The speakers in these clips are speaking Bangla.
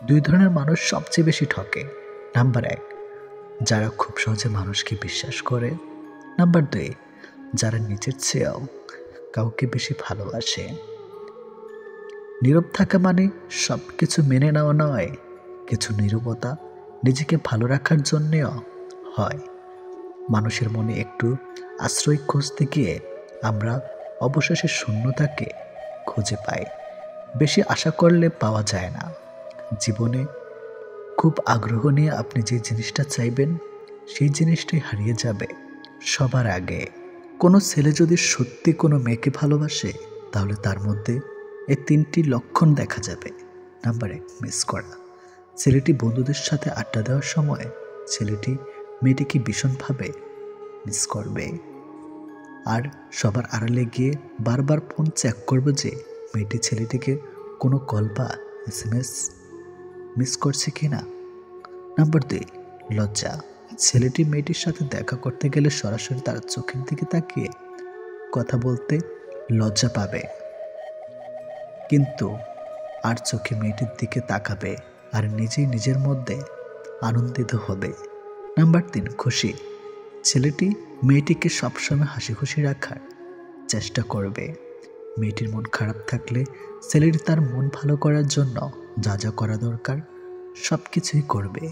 দুই ধরনের মানুষ সবচেয়ে বেশি ঠকে। নাম্বার 1, যারা খুব সহজে মানুষকে বিশ্বাস করে। নাম্বার 2, যারা নিজের চেয়েও কাউকে বেশি ভালোবাসে। নীরব থাকা মানে সব কিছু মেনে নেওয়া নয়, কিছু নীরবতা নিজেকে ভালো রাখার জন্যেও হয়। মানুষের মনে একটু আশ্রয় খুঁজতে গিয়ে আমরা অবশেষে শূন্যতাকে খুঁজে পাই। বেশি আশা করলে পাওয়া যায় না। জীবনে খুব আগ্রহ নিয়ে আপনি যে জিনিসটা চাইবেন, সেই জিনিসটাই হারিয়ে যাবে সবার আগে। কোনো ছেলে যদি সত্যি কোনো মেয়েকে ভালোবাসে, তাহলে তার মধ্যে এই 3টি লক্ষণ দেখা যাবে। নাম্বার 1, মিস করা। ছেলেটি বন্ধুদের সাথে আড্ডা দেওয়ার সময় ছেলেটি মেয়েটিকে ভীষণভাবে মিস করবে, আর সবার আড়ালে গিয়ে বারবার ফোন চেক করবে যে মেয়েটি ছেলেটিকে কোনো কল বা SMS মিস করছে কিনা। নাম্বার 2, লজ্জা। ছেলেটি মেয়েটির সাথে দেখা করতে গেলে সরাসরি তার চোখের দিকে তাকিয়ে কথা বলতে লজ্জা পাবে, কিন্তু আর চোখে মেয়েটির দিকে তাকাবে আর নিজেই নিজের মধ্যে আনন্দিত হবে। নাম্বার 3, খুশি। ছেলেটি মেয়েটিকে সবসময় হাসি খুশি রাখার চেষ্টা করবে। মেয়েটির মন খারাপ থাকলে ছেলেটি তার মন ভালো করার জন্য যা যা করা দরকার সব কিছুই করবে।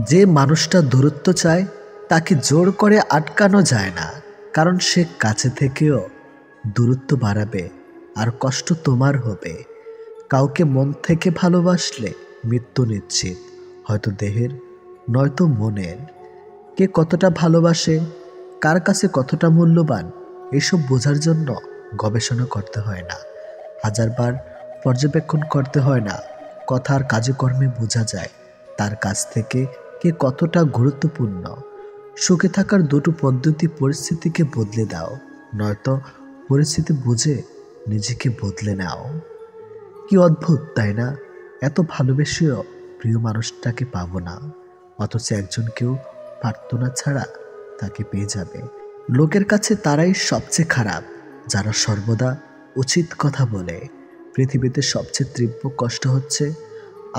যে মানুষটা দূরত্ব চায় তাকে জোর করে আটকানো যায় না, কারণ সে কাছে থেকেও দূরত্ব বাড়াবে আর কষ্ট তোমার হবে। কাউকে মন থেকে ভালোবাসলে মৃত্যু নিশ্চিত, হয়তো দেহের নয়তো মনের। কে কতটা ভালোবাসে, কার কাছে কতটা মূল্যবান, এসব বোঝার জন্য গবেষণা করতে হয় না, হাজারবার পর্যবেক্ষণ করতে হয় না। কথার কাজে কর্মে বোঝা যায় তার কাছ থেকে কে কতটা গুরুত্বপূর্ণ। সুখে থাকার দুটো পদ্ধতি: পরিস্থিতিকে বদলে দাও, নয়তো পরিস্থিতি বুঝে নিজেকে বদলে নাও। কি অদ্ভুত তাই না? এত ভালোবেসেও প্রিয় মানুষটাকে পাবো না, অথচ একজনকেও প্রার্থনা ছাড়া তাকে পেয়ে যাবে। লোকের কাছে তারাই সবচেয়ে খারাপ যারা সর্বদা উচিত কথা বলে। পৃথিবীতে সবচেয়ে তীব্র কষ্ট হচ্ছে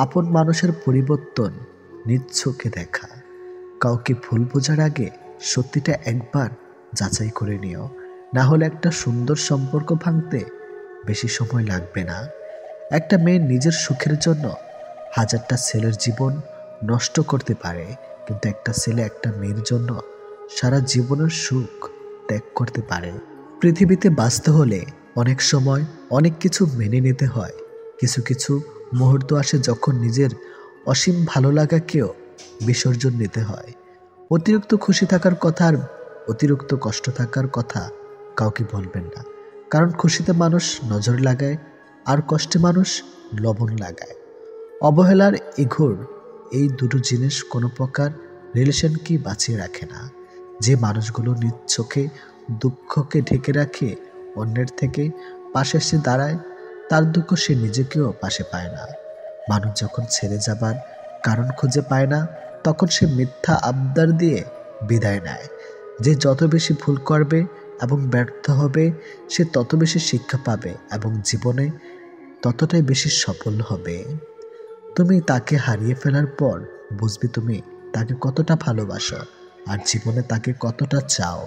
আপন মানুষের পরিবর্তন নিজ চোখে দেখা। কাউকে ভুল বোঝার আগে সত্যিটা একবার যাচাই করে নিও, না হলে একটা সুন্দর সম্পর্ক ভাঙতে বেশি সময় লাগবে না। একটা মেয়ে নিজের সুখের জন্য হাজারটা ছেলের জীবন নষ্ট করতে পারে, কিন্তু একটা ছেলে একটা মেয়ের জন্য সারা জীবনের সুখ ত্যাগ করতে পারে। পৃথিবীতে বাঁচতে হলে অনেক সময় অনেক কিছু মেনে নিতে হয়। কিছু কিছু মুহূর্ত আসে যখন নিজের অসীম ভালো লাগাকেও বিসর্জন নিতে হয়। অতিরিক্ত খুশি থাকার কথা আর অতিরিক্ত কষ্ট থাকার কথা কাউকে বলবেন না, কারণ খুশিতে মানুষ নজর লাগায় আর কষ্টে মানুষ লবণ লাগায়। অবহেলার ইঘোর এই দুটো জিনিস কোনো প্রকার রিলেশনকে বাঁচিয়ে রাখে না। যে মানুষগুলো নিজ চোখে দুঃখকে ঢেকে রাখে, অন্যের থেকে পাশে এসে দাঁড়ায়, তার দুঃখ সে নিজেকেও পাশে পায় না। মানুষ যখন ছেড়ে যাবার কারণ খুঁজে পায় না, তখন সে মিথ্যা আবদার দিয়ে বিদায় নেয়। যে যত বেশি ভুল করবে এবং ব্যর্থ হবে, সে তত বেশি শিক্ষা পাবে এবং জীবনে ততটাই বেশি সফল হবে। তুমি তাকে হারিয়ে ফেলার পর বুঝবে তুমি তাকে কতটা ভালোবাসো আর জীবনে তাকে কতটা চাও।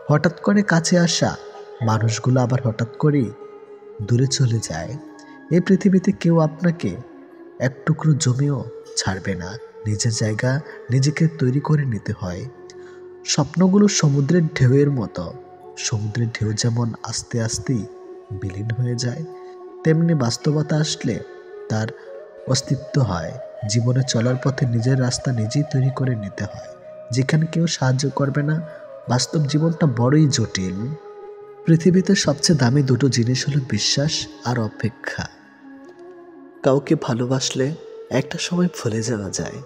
হঠাৎ করে কাছে আসা মানুষগুলো আবার হঠাৎ করেই দূরে চলে যায়। এই পৃথিবীতে কেউ আপনাকে এক টুকরো জমিও ছাড়বে না। নিজের জায়গা নিজেকে তৈরি করে নিতে হয়। স্বপ্নগুলো সমুদ্রের ঢেউয়ের মতো। সমুদ্রের ঢেউ যেমন আস্তে আস্তেই বিলীন হয়ে যায়, তেমনি বাস্তবতা আসলে তার অস্তিত্ব হয়। জীবনে চলার পথে নিজের রাস্তা নিজেই তৈরি করে নিতে হয়, যেখানে কেউ সাহায্য করবে না। বাস্তব জীবনটা বড়ই জটিল। পৃথিবীতে সবচেয়ে দামি দুটো জিনিস হলো বিশ্বাস আর অপেক্ষা। কাউকে ভালোবাসলে একটা সময় ভুলে যাওয়া যায়,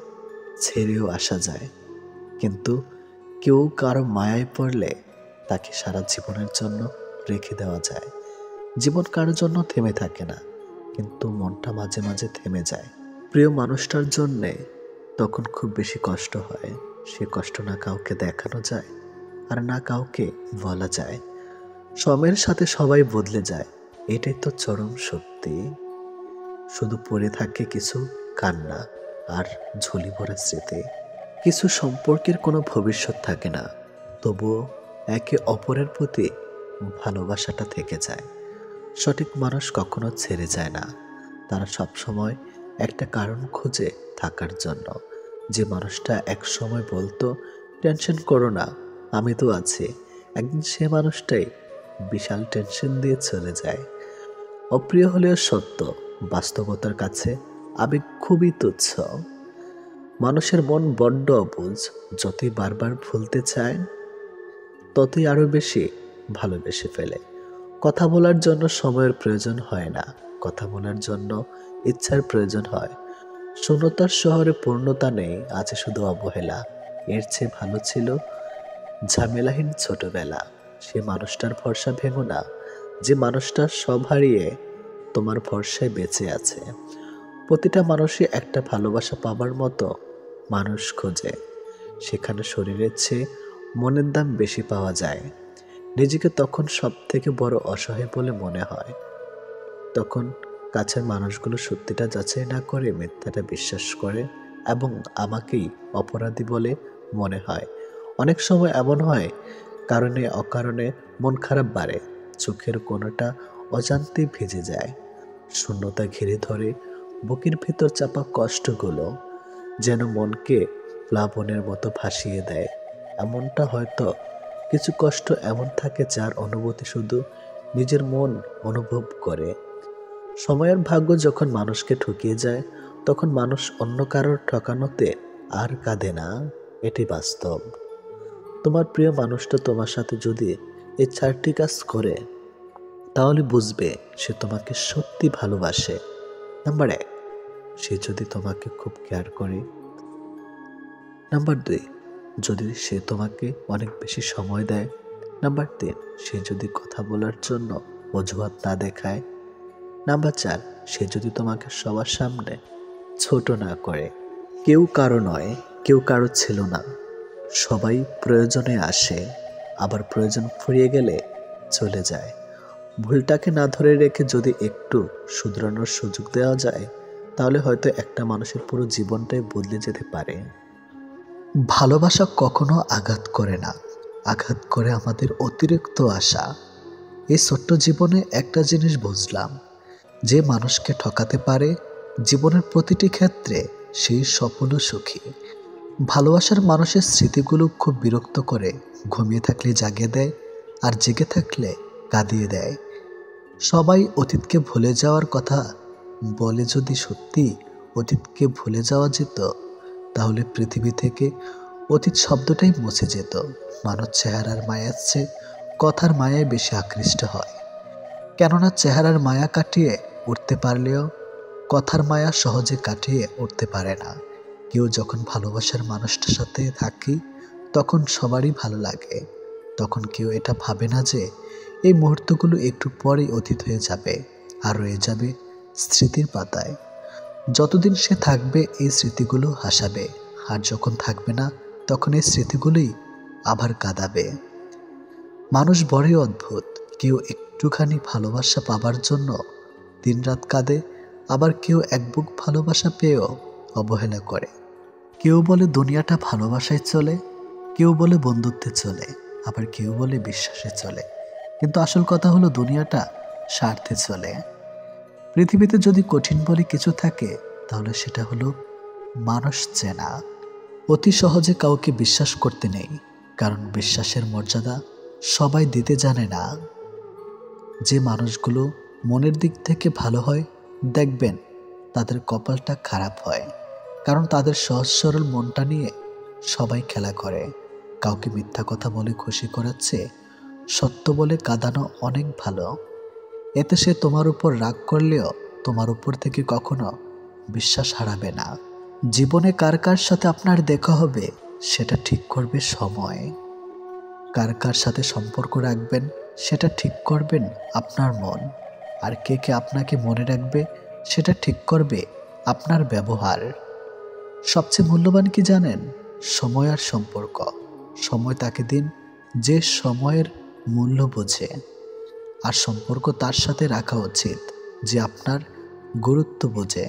ছেড়েও আসা যায়, কিন্তু কেউ কারো মায়ায় পড়লে তাকে সারা জীবনের জন্য রেখে দেওয়া যায়। জীবন কারোর জন্য থেমে থাকে না, কিন্তু মনটা মাঝে মাঝে থেমে যায় প্রিয় মানুষটার জন্যে। তখন খুব বেশি কষ্ট হয়। সে কষ্ট না কাউকে দেখানো যায় আর না কাউকে বলা যায়। সময়ের সাথে সবাই বদলে যায়, এটাই তো চরম সত্যি। শুধু পড়ে থাকে কিছু কান্না আর ঝুলি ভরা স্মৃতি। কিছু সম্পর্কের কোনো ভবিষ্যৎ থাকে না, তবুও একে অপরের প্রতি ভালোবাসাটা থেকে যায়। সঠিক মানুষ কখনো ছেড়ে যায় না, তারা সবসময় একটা কারণ খুঁজে থাকার জন্য। যে মানুষটা এক সময় বলতো টেনশন করো না, আমি তো আছি, একদিন সে মানুষটাই বিশাল টেনশন দিয়ে চলে যায়। অপ্রিয় হলেও সত্য, বাস্তবতার কাছে আবেগ খুবই তুচ্ছ। মানুষের মন বড্ড অবুঝ, যতই বারবার ভুলতে চায় ততই আরো বেশি ভালোবেসে ফেলে। কথা বলার জন্য সময়ের প্রয়োজন হয় না, কথা বলার জন্য ইচ্ছার প্রয়োজন হয়। শূন্যতার শহরে পূর্ণতা নেই, আছে শুধু অবহেলা। এর চেয়ে ভালো ছিল ঝামেলাহীন ছোটবেলা। সে মানুষটার ভরসা ভেঙো না, যে মানুষটা সব হারিয়ে তোমার ভরসায় বেঁচে আছে। প্রতিটা মানুষই একটা ভালোবাসা পাবার মতো মানুষ খোঁজে, সেখানে শরীরের চেয়ে মনের দাম বেশি পাওয়া যায়। নিজেকে তখন সব থেকে বড় অসহায় বলে মনে হয়, তখন কাছের মানুষগুলো সত্যিটা যাচাই না করে মিথ্যাটা বিশ্বাস করে এবং আমাকেই অপরাধী বলে মনে হয়। অনেক সময় এমন হয়, কারণে অকারণে মন খারাপ বাড়ে, চোখের কোণাটা অজান্তেই ভিজে যায়। শূন্যতা ঘিরে ধরে বুকের ভিতর চাপা কষ্টগুলো, যেন মনকে প্লাবনের মতো ভাসিয়ে দেয়। এমনটা হয়তো কিছু কষ্ট এমন থাকে যার অনুভূতি শুধু নিজের মন অনুভব করে। সময়ের ভাগ্য যখন মানুষকে ঠকিয়ে যায়, তখন মানুষ অন্য কারোর ঠকানোতে আর কাঁদে না, এটি বাস্তব। তোমার প্রিয় মানুষটা তোমার সাথে যদি এই 4টি কাজ করে, তাহলে বুঝবে সে তোমাকে সত্যি ভালোবাসে। নাম্বার 1, সে যদি তোমাকে খুব কেয়ার করে। নাম্বার 2, যদি সে তোমাকে অনেক বেশি সময় দেয়। নাম্বার 3, সে যদি কথা বলার জন্য অজুহাত না দেখায়। নাম্বার 4, সে যদি তোমাকে সবার সামনে ছোট না করে। কেউ কারো নয়, কেউ কারো ছিল না। সবাই প্রয়োজনে আসে, আবার প্রয়োজন ফুরিয়ে গেলে চলে যায়। ভুলটাকে না ধরে রেখে যদি একটু শুধরানোর সুযোগ দেওয়া যায়, তাহলে হয়তো একটা মানুষের পুরো জীবনটাই বদলে যেতে পারে। ভালোবাসা কখনো আঘাত করে না, আঘাত করে আমাদের অতিরিক্ত আশা। এই ছোট্ট জীবনে একটা জিনিস বুঝলাম, যে মানুষকে ঠকাতে পারে জীবনের প্রতিটি ক্ষেত্রে সেই সফল ও সুখী। ভালোবাসার মানুষের স্মৃতিগুলো খুব বিরক্ত করে, ঘুমিয়ে থাকলে জাগিয়ে দেয় আর জেগে থাকলে কাঁদিয়ে দেয়। সবাই অতীতকে ভুলে যাওয়ার কথা বলে, যদি সত্যি অতীতকে ভুলে যাওয়া যেত, তাহলে পৃথিবী থেকে অতীত শব্দটাই মুছে যেত। মানুষ চেহারার মায়ার চেয়ে কথার মায়ায় বেশি আকৃষ্ট হয়, কেননা চেহারার মায়া কাটিয়ে উঠতে পারলেও কথার মায়া সহজে কাটিয়ে উঠতে পারে না। কেউ যখন ভালোবাসার মানুষটার সাথে থাকি, তখন সবারই ভালো লাগে। তখন কেউ এটা ভাবে না যে এই মুহূর্তগুলো একটু পরেই অতীত হয়ে যাবে আর রয়ে যাবে স্মৃতির পাতায়। যতদিন সে থাকবে এই স্মৃতিগুলো হাসাবে, আর যখন থাকবে না তখন এই স্মৃতিগুলোই আবার কাঁদাবে। মানুষ বড়ই অদ্ভুত, কেউ একটুখানি ভালোবাসা পাবার জন্য দিনরাত কাঁদে, আবার কেউ এক বুক ভালোবাসা পেয়েও অবহেলা করে। কেউ বলে দুনিয়াটা ভালোবাসায় চলে, কেউ বলে বন্ধুত্বে চলে, আবার কেউ বলে বিশ্বাসে চলে। কিন্তু আসল কথা হলো দুনিয়াটা স্বার্থে চলে। পৃথিবীতে যদি কঠিন বলে কিছু থাকে, তাহলে সেটা হলো মানুষ চেনা। অতি সহজে কাউকে বিশ্বাস করতে নেই, কারণ বিশ্বাসের মর্যাদা সবাই দিতে জানে না। যে মানুষগুলো মনের দিক থেকে ভালো হয়, দেখবেন তাদের কপালটা খারাপ হয়, কারণ তাদের সহজ সরল মনটা নিয়ে সবাই খেলা করে। কাউকে মিথ্যা কথা বলে খুশি করাচ্ছে সত্য বলে কাঁদানো অনেক ভালো। এতে সে তোমার উপর রাগ করলেও তোমার উপর থেকে কখনো বিশ্বাস হারাবে না। জীবনে কার কার সাথে আপনার দেখা হবে সেটা ঠিক করবে সময়। কার কার সাথে সম্পর্ক রাখবেন সেটা ঠিক করবেন আপনার মন। আর কে কে আপনাকে মনে রাখবে সেটা ঠিক করবে আপনার ব্যবহার। সবচেয়ে মূল্যবান কি জানেন? সময় আর সম্পর্ক। সময় তাকে দিন যে সময়ের মূল্য বোঝে, আর সম্পর্ক তার সাথে রাখা উচিত যে আপনার গুরুত্ব বোঝে।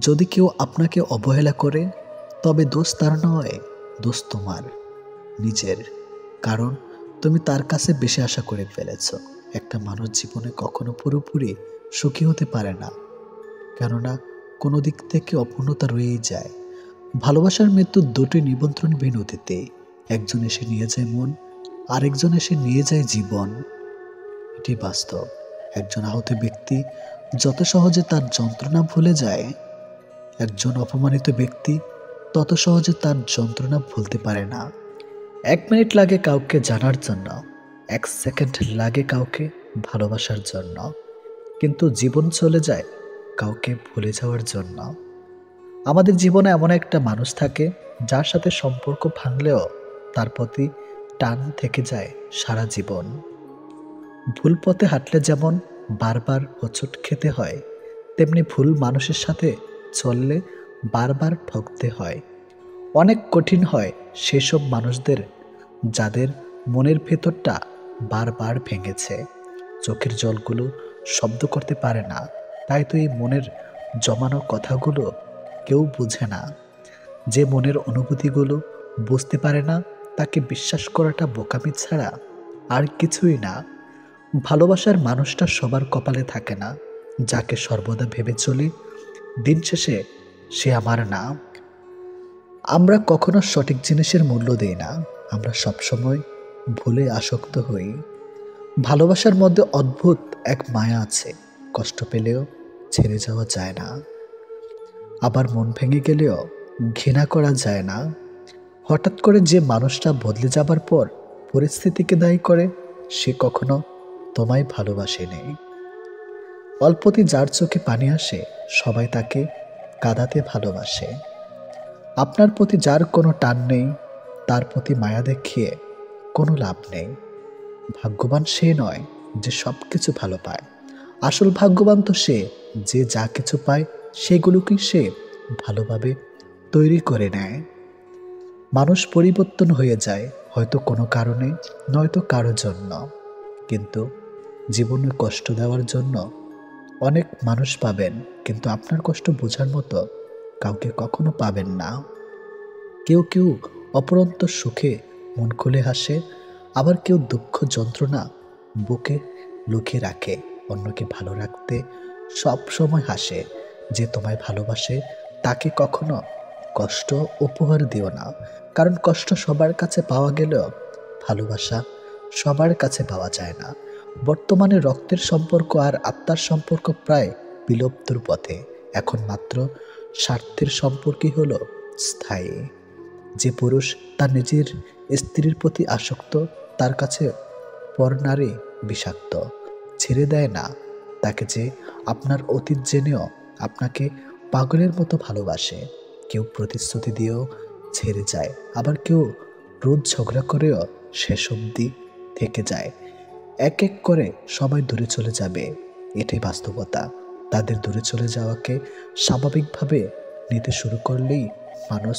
যদি কেউ আপনাকে অবহেলা করে, তবে দোষ তার নয়, দোষ তোমার নিজের। কারণ তুমি তার কাছে বেশি আশা করে ফেলেছ। একটা মানুষ জীবনে কখনো পুরোপুরি সুখী হতে পারে না, কেননা কোনো দিক থেকে অপূর্ণতা রয়েই যায়। ভালোবাসার মৃত্যু দুটি নিমন্ত্রণবিহীন অতিথি। একজন এসে নিয়ে যায় মন, আরেকজন এসে নিয়ে যায় জীবন। এটি বাস্তব। একজন আহত ব্যক্তি যত সহজে তার যন্ত্রণা ভুলে যায়, একজন অপমানিত ব্যক্তি তত সহজে তার যন্ত্রণা ভুলতে পারে না। 1 মিনিট লাগে কাউকে জানার জন্য, 1 সেকেন্ড লাগে কাউকে ভালোবাসার জন্য, কিন্তু জীবন চলে যায় কাউকে ভুলে যাওয়ার জন্য। আমাদের জীবনে এমন একটা মানুষ থাকে যার সাথে সম্পর্ক ভাঙলেও তার প্রতি টান থেকে যায় সারা জীবন। ভুল পথে হাঁটলে যেমন বারবার হোঁচট খেতে হয়, তেমনি ভুল মানুষের সাথে চললে বারবার ঠকতে হয়। অনেক কঠিন হয় সেসব মানুষদের যাদের মনের ভেতরটা বারবার ভেঙেছে। চোখের জলগুলো শব্দ করতে পারে না, তাই তো এই মনের জমানো কথাগুলো কেউ বুঝে না। যে মনের অনুভূতিগুলো বুঝতে পারে না, তাকে বিশ্বাস করাটা বোকামি ছাড়া আর কিছুই না। ভালোবাসার মানুষটা সবার কপালে থাকে না। যাকে সর্বদা ভেবে চলি দিন শেষে সে আমার না। আমরা কখনো সঠিক জিনিসের মূল্য দেই না, আমরা সবসময় ভুলে আসক্ত হই। ভালোবাসার মধ্যে অদ্ভুত এক মায়া আছে, কষ্ট পেলেও ছেড়ে যাওয়া যায় না, আবার মন ভেঙে গেলেও ঘৃণা করা যায় না। হঠাৎ করে যে মানুষটা বদলে যাবার পর পরিস্থিতিকে দায়ী করে, সে কখনো তোমায় ভালোবাসেনি। অল্পতে যার চোখে পানি আসে, সবাই তাকে কাঁদাতে ভালোবাসে। আপনার প্রতি যার কোনো টান নেই, তার প্রতি মায়া দেখিয়ে কোনো লাভ নেই। ভাগ্যবান সে নয় যে সব কিছু ভালো পায়, আসল ভাগ্যবান তো সে যে যা কিছু পায় সেগুলোকেই সে ভালোভাবে তৈরি করে নেয়। মানুষ পরিবর্তন হয়ে যায়, হয়তো কোনো কারণে, নয়তো কারো জন্য, কিন্তু জীবনে কষ্ট দেওয়ার জন্য অনেক মানুষ পাবেন, কিন্তু আপনার কষ্ট বোঝার মতো কাউকে কখনো পাবেন না। কেউ কেউ অপরন্ত সুখে মন খুলে হাসে, আবার কেউ দুঃখ যন্ত্রণা বুকে লুকিয়ে রাখে। অন্যকে ভালো রাখতে সব সময় হাসে। যে তোমায় ভালোবাসে তাকে কখনো কষ্ট উপহার দিও না, কারণ কষ্ট সবার কাছে পাওয়া গেলেও ভালোবাসা সবার কাছে পাওয়া যায় না। বর্তমানে রক্তের সম্পর্ক আর আত্মার সম্পর্ক প্রায় বিলুপ্তর পথে। এখন মাত্র স্বার্থের সম্পর্কই হলো স্থায়ী। যে পুরুষ তার নিজের স্ত্রীর প্রতি আসক্ত, তার কাছে পর নারী বিষাক্ত। ছেড়ে দেয় না তাকে যে আপনার অতীত জেনেও আপনাকে পাগলের মতো ভালোবাসে। কেউ প্রতিশ্রুতি দিয়েও ছেড়ে যায়, আবার কেউ রোজ ঝগড়া করেও শেষ অবধি থেকে যায়। এক এক করে সবাই দূরে চলে যাবে, এটাই বাস্তবতা। তাদের দূরে চলে যাওয়াকে স্বাভাবিকভাবে নিতে শুরু করলেই মানুষ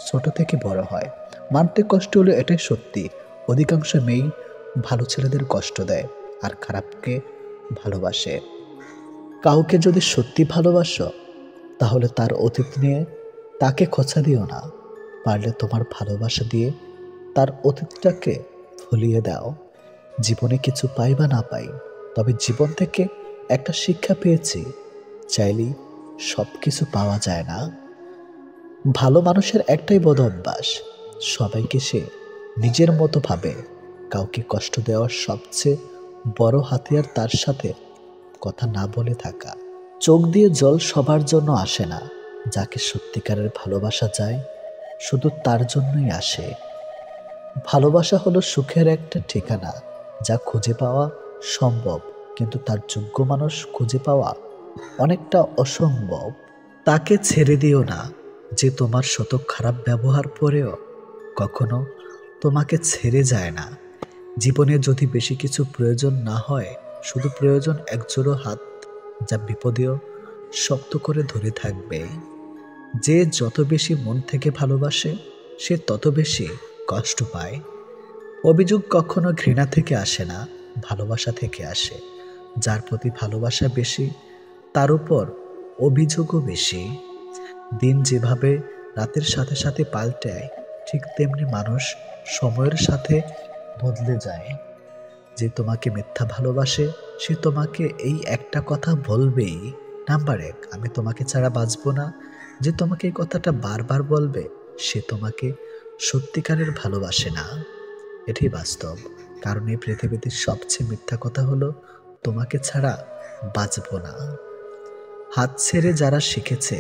ছোট থেকে বড় হয়। মানতে কষ্ট হলো, এটাই সত্যি। অধিকাংশ মেয়েই ভালো ছেলেদের কষ্ট দেয় আর খারাপকে ভালোবাসে। কাউকে যদি সত্যি ভালোবাসো, তাহলে তার অতীত নিয়ে তাকে খোঁচা দিও না। পারলে তোমার ভালোবাসা দিয়ে তার অতীতটাকে ভুলিয়ে দাও। জীবনে কিছু পাই বা না পাই, তবে জীবন থেকে একটা শিক্ষা পেয়েছি, চাইলেই সব কিছু পাওয়া যায় না। ভালো মানুষের একটাই বদ অভ্যাস, সবাইকে সে নিজের মতো ভাবে। কাউকে কষ্ট দেওয়ার সবচেয়ে বড় হাতিয়ার তার সাথে কথা না বলে থাকা। চোখ দিয়ে জল সবার জন্য আসে না, যাকে সত্যিকারের ভালোবাসা যায় শুধু তার জন্যই আসে। ভালোবাসা হলো সুখের একটা ঠিকানা, যা খুঁজে পাওয়া সম্ভব, কিন্তু তার যোগ্য মানুষ খুঁজে পাওয়া অনেকটা অসম্ভব। তাকে ছেড়ে দিও না যে তোমার শত খারাপ ব্যবহার পরেও কখনো তোমাকে ছেড়ে যায় না। জীবনে যদি বেশি কিছু প্রয়োজন না হয়, শুধু প্রয়োজন একজোড়ো হাত, যা বিপদেও শক্ত করে ধরে থাকবে। যে যত বেশি মন থেকে ভালোবাসে, সে তত বেশি কষ্ট পায়। অভিযোগ কখনো ঘৃণা থেকে আসে না, ভালোবাসা থেকে আসে। যার প্রতি ভালোবাসা বেশি, তার উপর অভিযোগও বেশি। দিন যেভাবে রাতের সাথে সাথে পাল্টায়, ঠিক তেমনি মানুষ সময়ের সাথে বদলে যায়। যে তোমাকে মিথ্যা ভালোবাসে সে তোমাকে এই একটা কথা বলবেই, নাম্বার 1, আমি তোমাকে ছাড়া বাঁচবো না। যে তোমাকে এই কথাটা বারবার বলবে সে তোমাকে সত্যিকারের ভালোবাসে না। এটাই বাস্তব। কারণ এই পৃথিবীতে সবচেয়ে মিথ্যা কথা হলো তোমাকে ছাড়া বাঁচবো না। হাত ছেড়ে যারা শিখেছে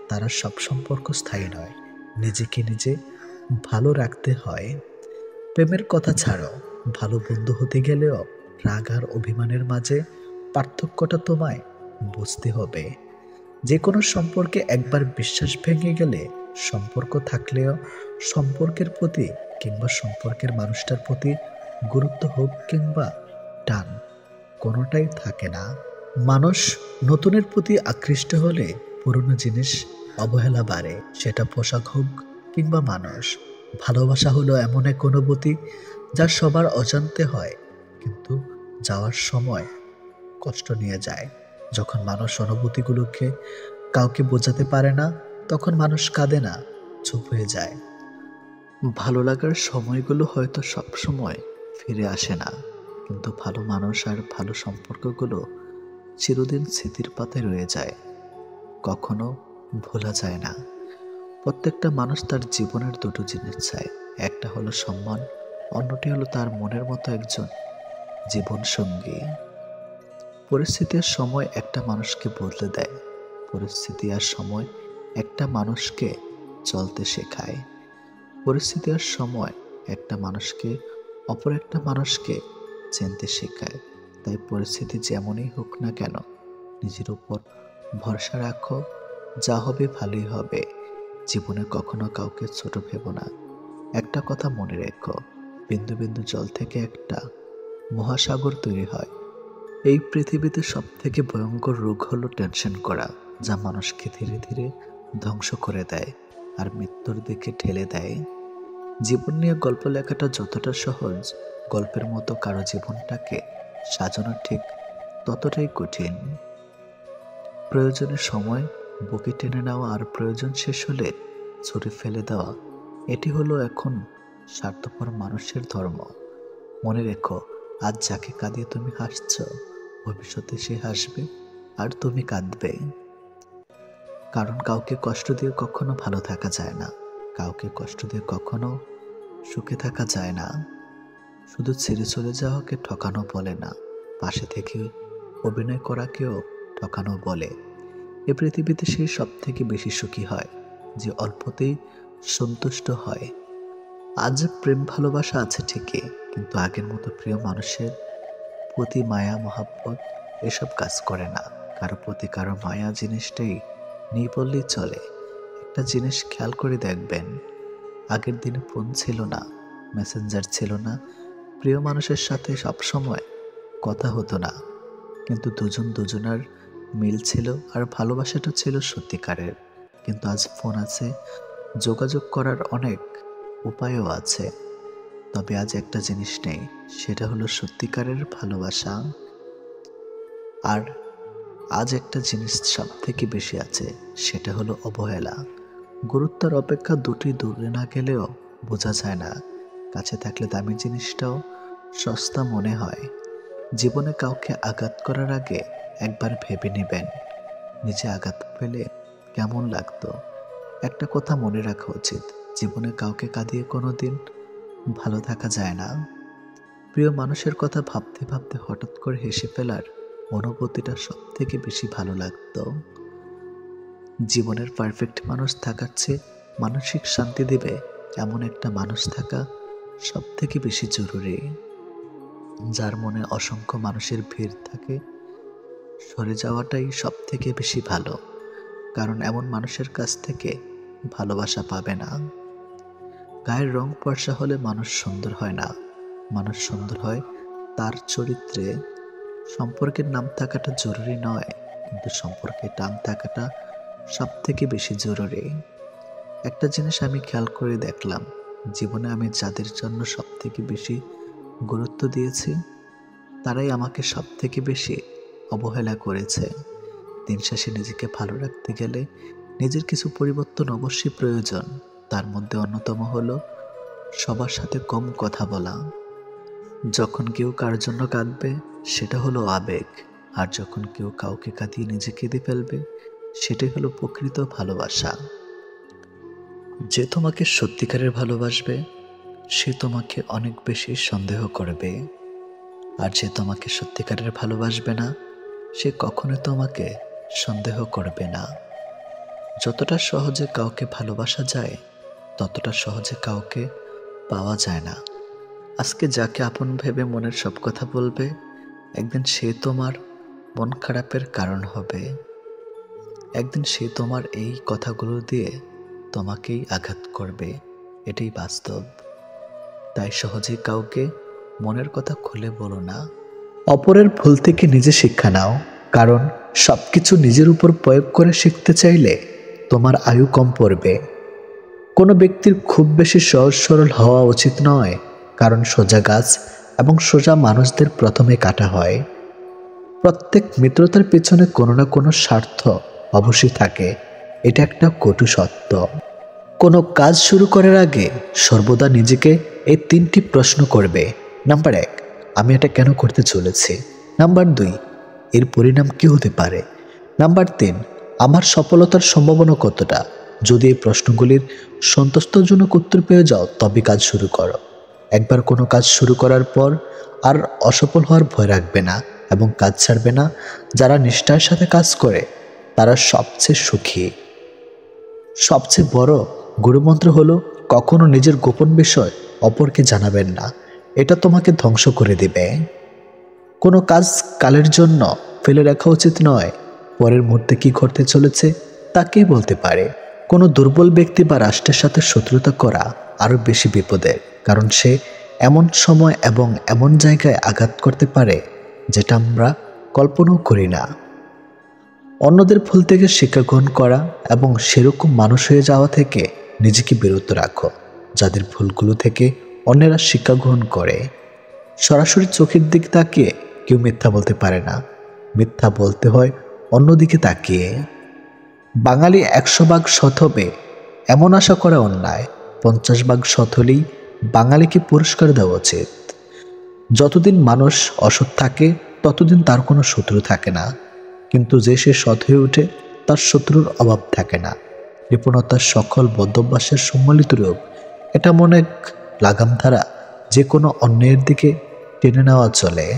তারা সব সম্পর্ক স্থায়ী নয়। নিজেকে নিজে ভালো রাখতে হয়। প্রেমের কথা ছাড়ো, ভালো বন্ধু হতে গেলেও রাগ আর অভিমানের মাঝে পার্থক্যটা তোমায় বুঝতে হবে। যে কোনো সম্পর্কে একবার বিশ্বাস ভেঙে গেলে সম্পর্ক থাকলেও সম্পর্কের প্রতি কিংবা সম্পর্কের মানুষটার প্রতি গুরুত্ব হোক কিংবা টান, কোনোটাই থাকে না। মানুষ নতুনের প্রতি আকৃষ্ট হলে পুরনো জিনিস অবহেলা বাড়ে, সেটা পোশাক হোক কিংবা মানুষ। ভালোবাসা হলো এমন এক অনুভূতি যা সবার অজান্তে হয়, কিন্তু যাওয়ার সময় কষ্ট নিয়ে যায়। যখন মানুষ অনুভূতিগুলোকে কাউকে বোঝাতে পারে না, তখন মানুষ কাঁদে না, চুপ হয়ে যায়। ভালো লাগার সময়গুলো হয়তো সব সময় ফিরে আসে না, কিন্তু ভালো মানুষ আর ভালো সম্পর্কগুলো চিরদিন স্মৃতির পাতায় রয়ে যায়, কখনো ভোলা যায় না। প্রত্যেকটা মানুষ তার জীবনের দুটো জিনিস চায়, একটা হলো সম্মান, অন্যটি হলো তার মনের মতো একজন জীবন সঙ্গী। পরিস্থিতি আর সময় একটা মানুষকে বদলে দেয়, পরিস্থিতি আর সময় একটা মানুষকে চলতে শেখায়, পরিস্থিতি আর সময় একটা মানুষকে অপর একটা মানুষকে চিনতে শেখায়। তাই পরিস্থিতি যেমনই হোক না কেন নিজের উপর ভরসা রাখো, যা হবে ভালোই হবে। জীবনে কখনো কাউকে ছোট ভেবো না। একটা কথা মনে রেখো, বিন্দু বিন্দু জল থেকে একটা মহাসাগর তৈরি হয়। এই পৃথিবীতে সব থেকে ভয়ঙ্কর রোগ হলো টেনশন করা, যা মানুষকে ধীরে ধীরে ধ্বংস করে দেয় আর মৃত্যুর দিকে ঠেলে দেয়। জীবন নিয়ে গল্প লেখাটা যতটা সহজ, গল্পের মতো কারো জীবনটাকে সাজানো ঠিক ততটাই কঠিন। প্রয়োজনের সময় বুকে টেনে নেওয়া আর প্রয়োজন শেষ হলে ছুঁড়ে ফেলে দেওয়া, এটি হলো এখন স্বার্থপর মানুষের ধর্ম। মনে রেখো, আজ যাকে কাঁদিয়ে তুমি হাসছ, ভবিষ্যতে সে হাসবে আর তুমি কাঁদবে। কারণ কাউকে কষ্ট দিয়ে কখনো ভালো থাকা যায় না, কাউকে কষ্ট দিয়ে কখনো সুখে থাকা যায় না। শুধু ছেড়ে চলে যাওয়াকে ঠকানো বলে না, পাশে থেকে অভিনয় করাকেও ঠকানো বলে। এ পৃথিবীতে সে সব থেকে বেশি সুখী হয় যে অল্পতেই সন্তুষ্ট হয়। আজ প্রেম ভালোবাসা আছে ঠিকই, কিন্তু আগের মতো প্রিয় মানুষের প্রতি মায়া মহাব্বত এসব কাজ করে না। কারো প্রতি কারো মায়া জিনিসটাই নেই বললেই চলে। একটা জিনিস খেয়াল করে দেখবেন, আগের দিনে ফোন ছিল না, মেসেঞ্জার ছিল না, প্রিয় মানুষের সাথে সবসময় কথা হতো না, কিন্তু দুজন দুজনার মিল ছিল আর ভালোবাসাটা ছিল সত্যিকারের। কিন্তু আজ ফোন আছে, যোগাযোগ করার অনেক উপায়ও আছে, তবে আজ একটা জিনিস নেই, সেটা হলো সত্যিকারের ভালোবাসা। আর আজ একটা জিনিস সব থেকে বেশি আছে, সেটা হলো অবহেলা। গুরুত্বের অপেক্ষা দুটি দূরে না গেলেও বোঝা যায় না, কাছে থাকলে দামি জিনিসটাও সস্তা মনে হয়। জীবনে কাউকে আঘাত করার আগে একবার ভেবে নেবেন, নিজে আঘাত পেলে কেমন লাগতো। একটা কথা মনে রাখা উচিত, জীবনে কাউকে কাঁদিয়ে কোনোদিন ভালো থাকা যায় না। প্রিয় মানুষের কথা ভাবতে ভাবতে হঠাৎ করে হেসে ফেলার অনুভূতিটা সব থেকে বেশি ভালো লাগতো। জীবনের পারফেক্ট মানুষ থাকার চেয়ে মানসিক শান্তি দেবে এমন একটা মানুষ থাকা সব থেকে বেশি জরুরি। যার মনে অসংখ্য মানুষের ভিড় থাকে, সরে যাওয়াটাই সব থেকে বেশি ভালো, কারণ এমন মানুষের কাছ থেকে ভালোবাসা পাবে না। গায়ের রং ফর্সা হলে মানুষ সুন্দর হয় না, মানুষ সুন্দর হয় তার চরিত্রে। সম্পর্কের নাম থাকাটা জরুরি নয়, কিন্তু সম্পর্কে টান থাকাটা সব থেকে বেশি জরুরি। একটা জিনিস আমি খেয়াল করে দেখলাম, জীবনে আমি যাদের জন্য সব থেকে বেশি গুরুত্ব দিয়েছি, তারাই আমাকে সব থেকে বেশি অবহেলা করেছে। দিন শেষে নিজেকে ভালো রাখতে গেলে নিজের কিছু পরিবর্তন অবশ্যই প্রয়োজন। তার মধ্যে অন্যতম হলো সবার সাথে কম কথা বলা। যখন কেউ কার জন্য কাঁদবে সেটা হলো আবেগ, আর যখন কেউ কাউকে কাঁদিয়ে নিজে কেঁদে ফেলবে সেটাই হলো প্রকৃত ভালোবাসা। যে তোমাকে সত্যিকারের ভালোবাসবে সে তোমাকে অনেক বেশি সন্দেহ করবে, আর যে তোমাকে সত্যিকারের ভালোবাসবে না সে কখনোই তোমাকে সন্দেহ করবে না। যতটা সহজে কাউকে ভালোবাসা যায় ততটা সহজে কাউকে পাওয়া যায় না। আজকে যাকে আপন ভেবে মনের সব কথা বলবে একদিন সে তোমার মন খারাপের কারণ হবে। একদিন সে তোমার এই কথাগুলো দিয়ে তোমাকেই আঘাত করবে, এটাই বাস্তব। তাই সহজে কাউকে মনের কথা খুলে বলো না। অপরের ভুল থেকে নিজে শিক্ষা নাও, কারণ সবকিছু নিজের উপর প্রয়োগ করে শিখতে চাইলে তোমার আয়ু কম পড়বে। কোনো ব্যক্তির খুব বেশি সহজ সরল হওয়া উচিত নয়, কারণ সোজা গাছ এবং সোজা মানুষদের প্রথমে কাটা হয়। প্রত্যেক মিত্রতার পেছনে কোনো না কোনো স্বার্থ অবশ্যই থাকে, এটা একটা কটু সত্য। কোনো কাজ শুরু করার আগে সর্বদা নিজেকে এই 3টি প্রশ্ন করবে। নাম্বার 1, আমি এটা কেন করতে চলেছি? নাম্বার 2, এর পরিণাম কী হতে পারে? নাম্বার 3, আমার সফলতার সম্ভাবনা কতটা? যদি এই প্রশ্নগুলির সন্তুষ্টজনক উত্তর পেয়ে যাও তবে কাজ শুরু করো। একবার কোনো কাজ শুরু করার পর আর অসফল হওয়ার ভয় রাখবে না এবং কাজ ছাড়বে না। যারা নিষ্ঠার সাথে কাজ করে তারা সবচেয়ে সুখী। সবচেয়ে বড় গুরুমন্ত্র হলো কখনো নিজের গোপন বিষয় অপরকে জানাবেন না, এটা তোমাকে ধ্বংস করে দিবে। কোনো কাজ কালের জন্য ফেলে রাখা উচিত নয়, পরের মুহূর্তে কি ঘটতে চলেছে তা কে বলতে পারে। কোনো দুর্বল ব্যক্তি বা রাষ্ট্রের সাথে শত্রুতা করা আরও বেশি বিপদের, কারণ সে এমন সময় এবং এমন জায়গায় আঘাত করতে পারে যেটা আমরা কল্পনাও করি না। অন্যদের ভুল থেকে শিক্ষা গ্রহণ করা এবং সেরকম মানুষ হয়ে যাওয়া থেকে নিজেকে বিরত রাখো যাদের ভুলগুলো থেকে অন্যেরা শিক্ষা গ্রহণ করে। সরাসরি চোখের দিকে তাকিয়ে কেউ মিথ্যা বলতে পারে না, মিথ্যা বলতে হয় অন্যদিকে তাকিয়ে। বাঙালি 100 ভাগ সৎ হবে এমন আশা করা অন্যায়, 50 ভাগ সৎ হলেই বাঙালিকে পুরস্কার দেওয়া উচিত। যতদিন মানুষ অসৎ থাকে ততদিন তার কোনো শত্রু থাকে না, কিন্তু যে সে সৎ হয়ে ওঠে তার শত্রুর অভাব থাকে না। কৃপণতার সকল বদ্ধভ্যাসের সম্মিলিত রূপ, এটা মনে লাগাম ধারা যে কোনো অন্যের দিকে টেনে নেওয়া চলে।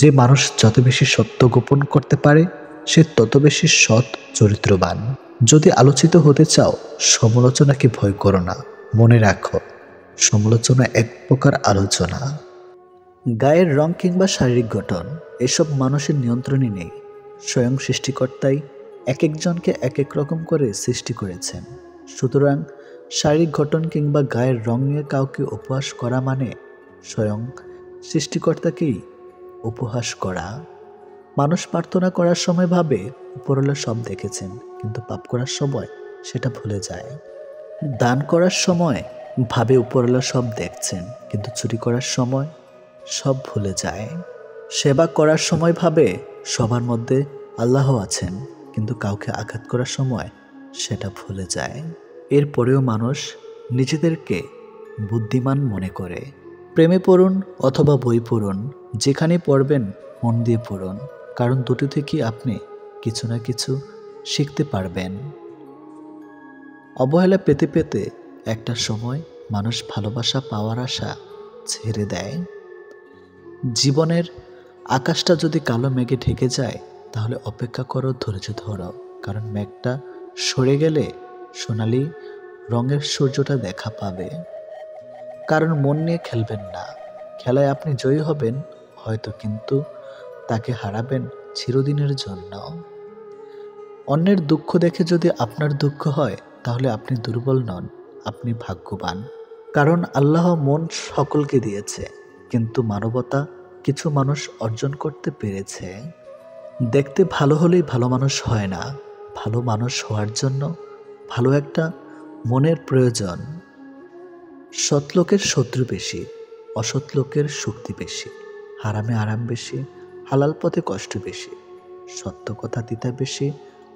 যে মানুষ যত বেশি সত্য গোপন করতে পারে সে তত বেশি সৎ চরিত্রবান। যদি আলোচিত হতে চাও সমালোচনাকে ভয় করো না, মনে রাখো সমালোচনা এক প্রকার আলোচনা। গায়ের রং কিংবা শারীরিক গঠন এসব মানুষের নিয়ন্ত্রণে নেই। স্বয়ং সৃষ্টিকর্তাই এক একজনকে এক এক রকম করে সৃষ্টি করেছেন। সুতরাং শারীরিক গঠন কিংবা গায়ের রং নিয়ে কাউকে উপহাস করা মানে স্বয়ং সৃষ্টিকর্তাকেই উপহাস করা। মানুষ প্রার্থনা করার সময় ভাবে উপরওয়ালা সব দেখেছেন, কিন্তু পাপ করার সময় সেটা ভুলে যায়। দান করার সময় ভাবে উপরওয়ালা সব দেখছেন, কিন্তু চুরি করার সময় সব ভুলে যায়। সেবা করার সময় ভাবে সবার মধ্যে আল্লাহ আছেন, কিন্তু কাউকে আঘাত করার সময় সেটা ভুলে যায়। এরপরেও মানুষ নিজেদেরকে বুদ্ধিমান মনে করে। প্রেমে পড়ুন অথবা বই পড়ুন, যেখানে পড়বেন মন দিয়ে পড়ুন, কারণ দুটো থেকেই আপনি কিছু না কিছু শিখতে পারবেন। অবহেলা পেতে পেতে একটা সময় মানুষ ভালোবাসা পাওয়ার আশা ছেড়ে দেয়। জীবনের আকাশটা যদি কালো মেঘে ঢেকে যায় তাহলে অপেক্ষা করো, ধৈর্য ধরো, কারণ মেঘটা সরে গেলে সোনালি রঙের সূর্যটা দেখা পাবে। কারণ মন নিয়ে খেলবেন না, খেলায় আপনি জয়ী হবেন হয়তো, কিন্তু তাকে হারাবেন চিরদিনের জন্য। অন্যের দুঃখ দেখে যদি আপনার দুঃখ হয় তাহলে আপনি দুর্বল নন, আপনি ভাগ্যবান। কারণ আল্লাহ মন সকলকে দিয়েছে, কিন্তু মানবতা কিছু মানুষ অর্জন করতে পেরেছে। দেখতে ভালো হলেই ভালো মানুষ হয় না, ভালো মানুষ হওয়ার জন্য ভালো একটা মনের প্রয়োজন। সৎ লোকের শত্রু বেশি, অসৎ লোকের শক্তি বেশি। হারামে আরাম বেশি, হালাল পথে কষ্ট বেশি। সত্য কথা তিতা বেশি,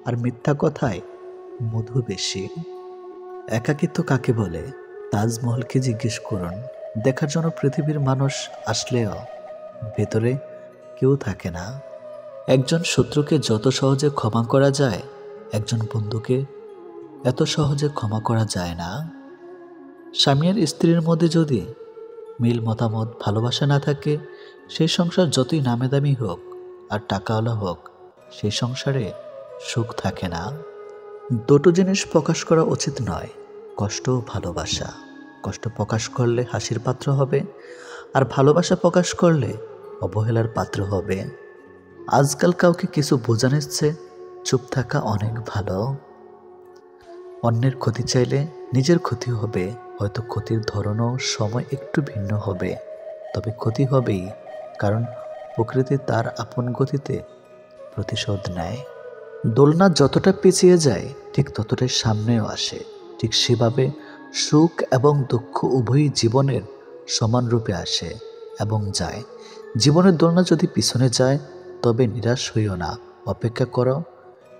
আর মিথ্যা কথায় মধু বেশি। একাকিত্ব কাকে বলে? তাজমহলকে জিজ্ঞেস করুন। দেখার জন্য পৃথিবীর মানুষ আসলেও ভেতরে কেউ থাকে না। একজন শত্রুকে যত সহজে ক্ষমা করা যায়, একজন বন্ধুকে এত সহজে ক্ষমা করা যায় না। স্বামী আর স্ত্রীর মধ্যে যদি মিল, মতামত, ভালোবাসা না থাকে, সেই সংসার যতই নামে দামি হোক আর টাকাওয়ালা হোক, সেই সংসারে সুখ থাকে না। দুটো জিনিস প্রকাশ করা উচিত নয়, কষ্ট ও ভালোবাসা। কষ্ট প্রকাশ করলে হাসির পাত্র হবে, আর ভালোবাসা প্রকাশ করলে অবহেলার পাত্র হবে। আজকাল কাউকে কিছু বোঝানোর চেয়ে চুপ থাকা অনেক ভালো। অন্যের ক্ষতি চাইলে নিজের ক্ষতি হবে, হয়তো ক্ষতির ধরনও সময় একটু ভিন্ন হবে, তবে ক্ষতি হবেই, কারণ প্রকৃতি তার আপন গতিতে প্রতিশোধ নেয়। দোলনা যতটা পিছিয়ে যায় ঠিক ততটাই সামনেও আসে। ঠিক সেভাবে সুখ এবং দুঃখ উভয়ই জীবনের সমান রূপে আসে এবং যায়। জীবনের দোলনা যদি পিছনে যায় তবে নিরাশ হইও না, অপেক্ষা করো,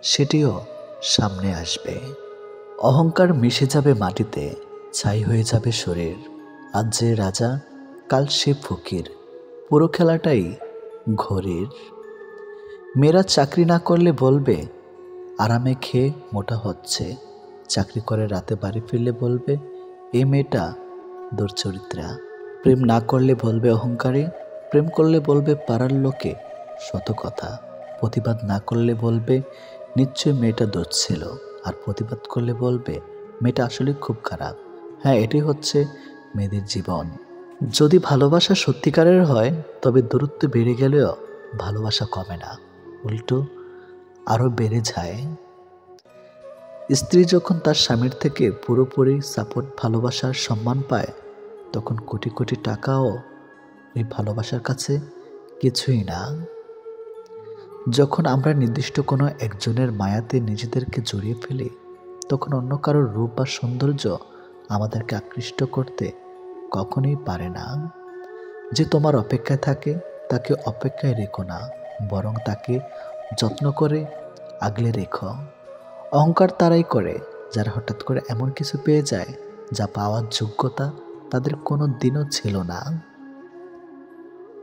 সেটিও সামনে আসবে। অহংকার মিশে যাবে মাটিতে, ছাই হয়ে যাবে শরীর। আজ যে রাজা, কাল সে ফকির, পুরো খেলাটাই ঘড়ির। মেয়েরা চাকরি না করলে বলবে আরামে খেয়ে মোটা হচ্ছে, চাকরি করে রাতে বাড়ি ফিরলে বলবে এই মেয়েটা দুর্চরিত্রা। প্রেম না করলে বলবে অহংকারী, প্রেম করলে বলবে পাড়ার লোকে শত কথা। প্রতিবাদ না করলে বলবে নিশ্চয় মেয়েটা দোষ ছিল, আর প্রতিবাদ করলে বলবে মেয়েটা আসলে খুব খারাপ। হ্যাঁ, এটি হচ্ছে মেয়েদের জীবন। যদি ভালোবাসা সত্যিকারের হয় তবে দূরত্ব বেড়ে গেলেও ভালোবাসা কমে না, উল্টো আরও বেড়ে যায়। স্ত্রী যখন তার স্বামীর থেকে পুরোপুরি সাপোর্ট, ভালোবাসার সম্মান পায়, তখন কোটি কোটি টাকাও ওই ভালোবাসার কাছে কিছুই না। যখন আমরা নির্দিষ্ট কোনো একজনের মায়াতে নিজেদেরকে জড়িয়ে ফেলি, তখন অন্য কারোর রূপ বা সৌন্দর্য আমাদেরকে আকৃষ্ট করতে কখনোই পারে না। যে তোমার অপেক্ষায় থাকে তাকে অপেক্ষায় রেখো না, বরং তাকে যত্ন করে আগলে রেখো। অহংকার তারাই করে যারা হঠাৎ করে এমন কিছু পেয়ে যায় যা পাওয়ার যোগ্যতা তাদের কোনো দিনও ছিল না।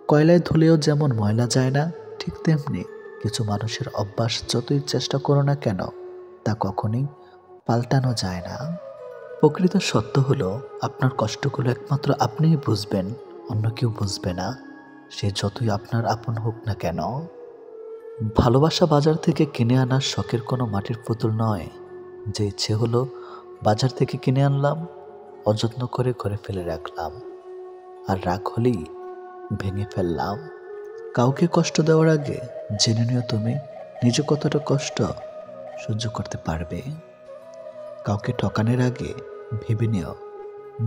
কয়লায় ধুলেও যেমন ময়লা যায় না, ঠিক তেমনি কিছু মানুষের অভ্যাস যতই চেষ্টা করো না কেন তা কখনোই পাল্টানো যায় না। প্রকৃত সত্য হলো আপনার কষ্টগুলো একমাত্র আপনিই বুঝবেন, অন্য কেউ বুঝবে না, সে যতই আপনার আপন হোক না কেন। ভালোবাসা বাজার থেকে কিনে আনার শখের কোনো মাটির পুতুল নয়, যে ইচ্ছে হলো বাজার থেকে কিনে আনলাম, অযত্ন করে ঘরে ফেলে রাখলাম, আর রাগ হলেই ভেঙে ফেললাম। কাউকে কষ্ট দেওয়ার আগে জেনে নিও তুমি নিজে কতটা কষ্ট সহ্য করতে পারবে। কাউকে ঠকানোর আগে ভেবে নিও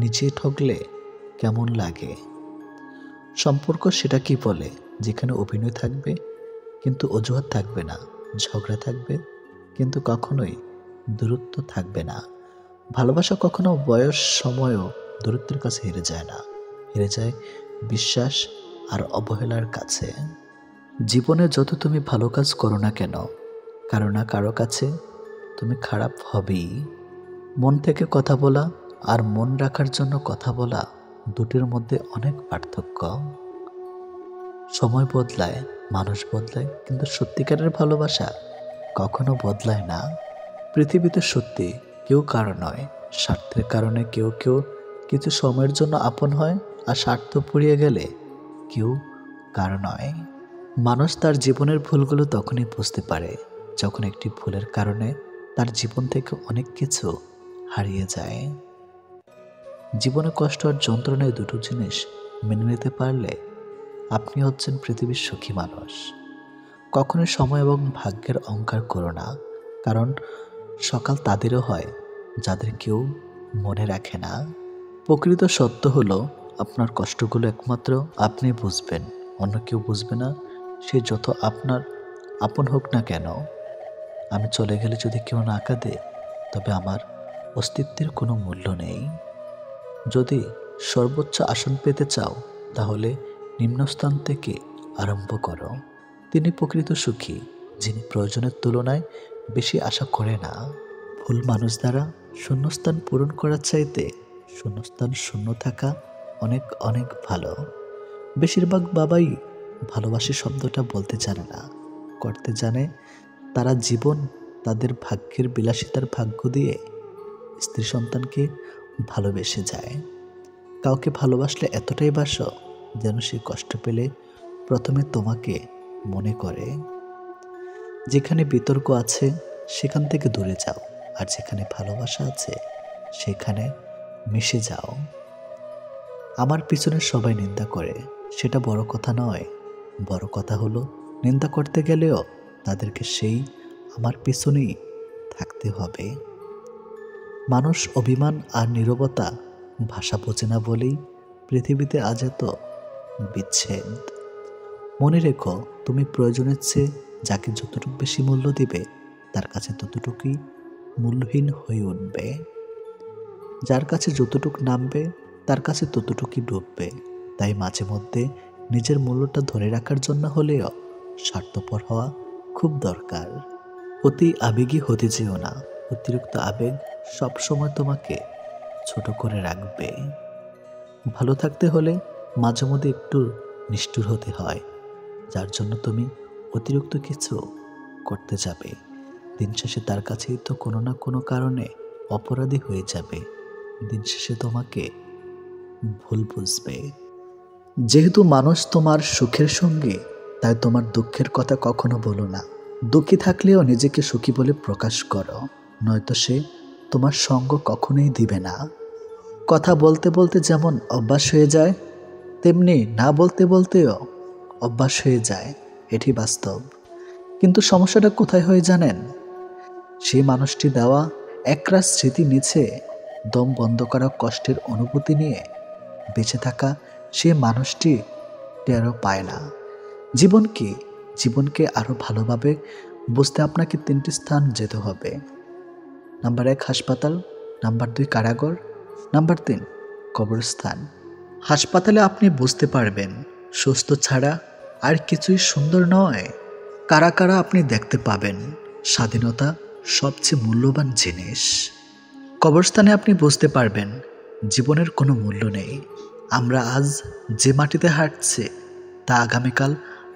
নিজে ঠকলে কেমন লাগে। সম্পর্ক সেটা কি বলে যেখানে অভিনয় থাকবে কিন্তু অজুহাত থাকবে না, ঝগড়া থাকবে কিন্তু কখনোই দূরত্ব থাকবে না। ভালোবাসা কখনো বয়স, সময়ও দূরত্বের কাছে হেরে যায় না, হেরে যায় বিশ্বাস আর অবহেলার কাছে। জীবনে যত তুমি ভালো কাজ করো না কেন, কারো না কারো কাছে তুমি খারাপ হবেই। মন থেকে কথা বলা আর মন রাখার জন্য কথা বলা, দুটির মধ্যে অনেক পার্থক্য। সময় বদলায়, মানুষ বদলায়, কিন্তু সত্যিকারের ভালোবাসা কখনো বদলায় না। পৃথিবীতে সত্যি কেউ কারো নয়, স্বার্থের কারণে কেউ কেউ কিছু সময়ের জন্য আপন হয়, আর স্বার্থ পুড়িয়ে গেলে কেউ কারো নয়। মানুষ তার জীবনের ভুলগুলো তখনই বুঝতে পারে যখন একটি ভুলের কারণে তার জীবন থেকে অনেক কিছু হারিয়ে যায়। জীবনে কষ্ট আর যন্ত্রণায় দুটো জিনিস মেনে নিতে পারলে আপনি হচ্ছেন পৃথিবীর সুখী মানুষ। কখনোই সময় এবং ভাগ্যের অহংকার করো না, কারণ সকাল তাদেরও হয় যাদের কেউ মনে রাখে না। প্রকৃত সত্য হলো আপনার কষ্টগুলো একমাত্র আপনি বুঝবেন, অন্য কেউ বুঝবে না, সে যত আপনার আপন হোক না কেন। আমি চলে গেলে যদি কেউ না কাঁদে তবে আমার অস্তিত্বের কোনো মূল্য নেই। যদি সর্বোচ্চ আসন পেতে চাও তাহলে নিম্নস্থান থেকে আরম্ভ করো। তিনি প্রকৃত সুখী যিনি প্রয়োজনের তুলনায় বেশি আশা করে না। ভুল মানুষ দ্বারা শূন্যস্থান পূরণ করার চাইতে শূন্যস্থান শূন্য থাকা অনেক অনেক ভালো। বেশিরভাগ বাবাই ভালোবাসি শব্দটা বলতে জানে না, করতে জানে। তারা জীবন তাদের ভাগ্যের বিলাসিতার ভাগ্য দিয়ে স্ত্রী সন্তানকে ভালোবেসে যায়। কাউকে ভালোবাসলে এতটাই বাসো যেন সে কষ্ট পেলে প্রথমে তোমাকে মনে করে। যেখানে বিতর্ক আছে সেখান থেকে দূরে যাও, আর যেখানে ভালোবাসা আছে সেখানে মিশে যাও। আমার পিছনে সবাই নিন্দা করে, সেটা বড় কথা নয়। বড় কথা হলো নিন্দা করতে গেলেও তাদেরকে সেই আমার পিছনেই থাকতে হবে। মানুষ অভিমান আর নীরবতা ভাষা বোঝে না বলেই পৃথিবীতে আজ এত বিচ্ছেদ। মনে রেখো, তুমি প্রয়োজনের চেয়ে যাকে যতটুকু বেশি মূল্য দিবে তার কাছে ততটুকুই মূল্যহীন হয়ে উঠবে। যার কাছে যতটুকু নামবে তার কাছে ততটুকুই ডুববে। তাই মাঝে মধ্যে নিজের মূল্যটা ধরে রাখার জন্য হলেও স্বার্থপর হওয়া খুব দরকার। অতি আবেগী হতে যেও না। অতিরিক্ত আবেগ সবসময় তোমাকে ছোট করে রাখবে। ভালো থাকতে হলে মাঝে মধ্যে একটু নিষ্ঠুর হতে হয়, যার জন্য তুমি অতিরিক্ত কিছু করতে যাবে। দিন শেষে তার কাছেই তো কোনো না কোনো কারণে অপরাধী হয়ে যাবে। দিন শেষে তোমাকে ভুল বুঝবে। যেহেতু মানুষ তোমার সুখের সঙ্গে, তাই তোমার দুঃখের কথা কখনো বলো না। দুঃখী থাকলেও নিজেকে সুখী বলে প্রকাশ করো, নয়তো সে তোমার সঙ্গ কখনোই দিবে না। কথা বলতে বলতে যেমন অভ্যাস হয়ে যায়, তেমনি না বলতে বলতেও অভ্যাস হয়ে যায়। এটি বাস্তব। কিন্তু সমস্যাটা কোথায় হয় জানেন? সেই মানুষটি দেওয়া একরাশ স্মৃতি নিচে দম বন্ধ করা কষ্টের অনুভূতি নিয়ে বেঁচে থাকা সে মানুষটি টেরও পায় না। জীবনকে আরও ভালোভাবে বুঝতে আপনাকে 3টি স্থান যেতে হবে। নাম্বার 1 হাসপাতাল, নাম্বার 2 কারাগার, নাম্বার 3 কবরস্থান। হাসপাতালে আপনি বুঝতে পারবেন সুস্থ ছাড়া আর কিছুই সুন্দর নয়। কারা কারা আপনি দেখতে পাবেন স্বাধীনতা সবচেয়ে মূল্যবান জিনিস। কবরস্থানে আপনি বুঝতে পারবেন জীবনের কোনো মূল্য নেই। আমরা আজ যে মাটিতে হাঁটছি তা আগামীকাল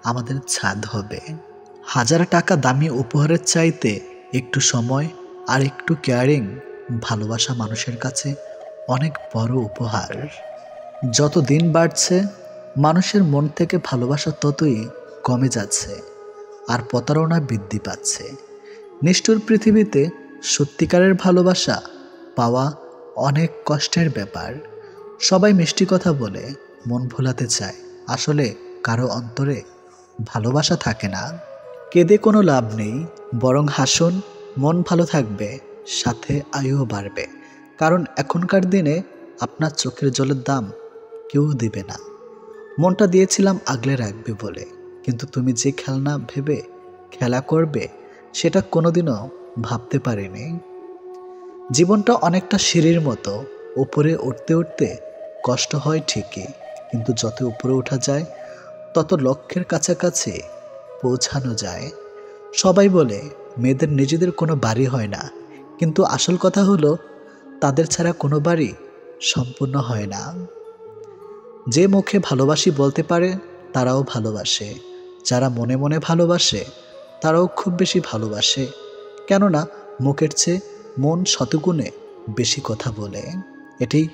আমাদের ছাদ হবে। হাজার টাকা দামি উপহারের চাইতে একটু সময় আর একটু কেয়ারিং ভালোবাসা মানুষের কাছে অনেক বড় উপহার। যত দিন বাড়ছে মানুষের মন থেকে ভালোবাসা ততই কমে যাচ্ছে, আর প্রতারণা বৃদ্ধি পাচ্ছে। নিষ্ঠুর পৃথিবীতে সত্যিকারের ভালোবাসা পাওয়া অনেক কষ্টের ব্যাপার। সবাই মিষ্টি কথা বলে মন ভোলাতে চায়, আসলে কারো অন্তরে ভালোবাসা থাকে না। কেঁদে কোনো লাভ নেই, বরং হাসুন, মন ভালো থাকবে, সাথে আয়ুও বাড়বে। কারণ এখনকার দিনে আপনার চোখের জলের দাম কেউ দিবে না। মনটা দিয়েছিলাম আগলে রাখবে বলে, কিন্তু তুমি যে খেলনা ভেবে খেলা করবে সেটা কোনোদিনও ভাবতে পারিনি। জীবনটা অনেকটা সিঁড়ির মতো, উপরে উঠতে উঠতে কষ্ট হয় ঠিকই, কিন্তু যত উপরে ওঠা যায় তত লক্ষ্যের কাছাকাছি পৌঁছানো যায়। সবাই বলে মেয়েদের নিজেদের কোনো বাড়ি হয় না, কিন্তু আসল কথা হলো তাদের ছাড়া কোনো বাড়ি সম্পূর্ণ হয় না। যে মুখে ভালোবাসি বলতে পারে তারাও ভালোবাসে, যারা মনে মনে ভালোবাসে তারাও খুব বেশি ভালোবাসে। কেননা মুখের চেয়ে মন শতগুণে বেশি কথা বলে। এটাই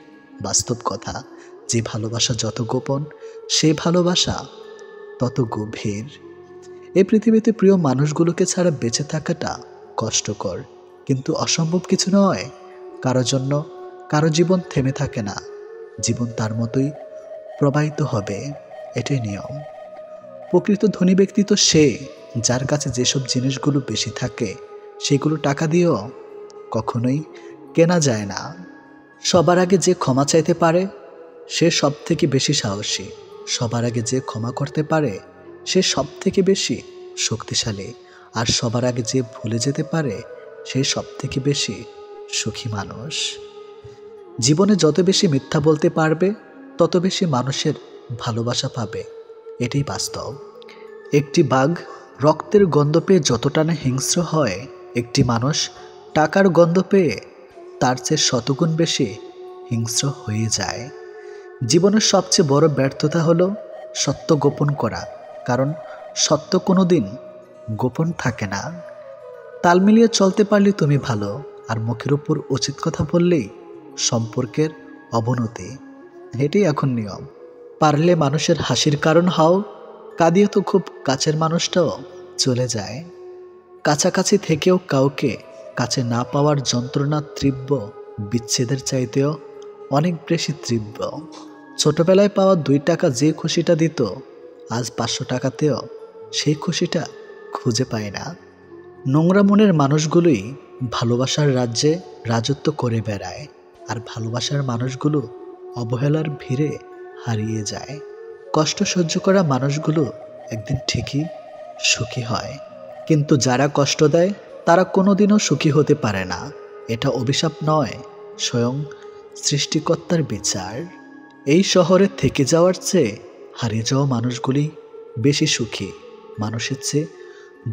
বাস্তব কথা। যে ভালোবাসা যত গোপন, সেই ভালোবাসা তত গভীর। এই পৃথিবীতে প্রিয় মানুষগুলোকে ছাড়া বেঁচে থাকাটা কষ্টকর, কিন্তু অসম্ভব কিছু নয়। কারো জন্য কারো জীবন থেমে থাকে না, জীবন তার মতোই প্রবাহিত হবে, এটাই নিয়ম। প্রকৃত ধনী ব্যক্তি তো সে যার কাছে যেসব জিনিসগুলো বেশি থাকে সেগুলো টাকা দিয়েও কখনোই কেনা যায় না। সবার আগে যে ক্ষমা চাইতে পারে সে সব থেকে বেশি সাহসী। সবার আগে যে ক্ষমা করতে পারে সে সব থেকে বেশি শক্তিশালী। আর সবার আগে যে ভুলে যেতে পারে সে সব থেকে বেশি সুখী মানুষ। জীবনে যত বেশি মিথ্যা বলতে পারবে তত বেশি মানুষের ভালোবাসা পাবে, এটাই বাস্তব। একটি বাঘ রক্তের গন্ধ পেয়ে যতটা না হিংস্র হয় একটি মানুষ, টাকার গন্ধ পেয়ে তার চেয়ে শতগুণ বেশি হিংস্র হয়ে যায়। জীবনের সবচেয়ে বড় ব্যর্থতা হলো সত্য গোপন করা, কারণ সত্য কোনো দিন গোপন থাকে না। তাল মিলিয়ে চলতে পারলে তুমি ভালো, আর মুখের উপর উচিত কথা বললেই সম্পর্কের অবনতি। এটাই এখন নিয়ম। পারলে মানুষের হাসির কারণ হও, কাঁদিয়ে তো খুব কাছের মানুষটাও চলে যায়। কাছাকাছি থেকেও কাউকে কাছে না পাওয়ার যন্ত্রণা তীব্র বিচ্ছেদের চাইতেও অনেক বেশি তীব্র। ছোটবেলায় পাওয়া 2 টাকা যে খুশিটা দিত, আজ 500 টাকাতেও সেই খুশিটা খুঁজে পায় না। নোংরা মনের মানুষগুলোই ভালোবাসার রাজ্যে রাজত্ব করে বেড়ায়, আর ভালোবাসার মানুষগুলো অবহেলার ভিড়ে হারিয়ে যায়। কষ্ট সহ্য করা মানুষগুলো একদিন ঠিকই সুখী হয়, কিন্তু যারা কষ্ট দেয় তারা কোনোদিনও সুখী হতে পারে না। এটা অভিশাপ নয়, স্বয়ং সৃষ্টিকর্তার বিচার। এই শহরে থেকে যাওয়ার চেয়ে হারিয়ে যাওয়া মানুষগুলি বেশি সুখী। মানুষের চেয়ে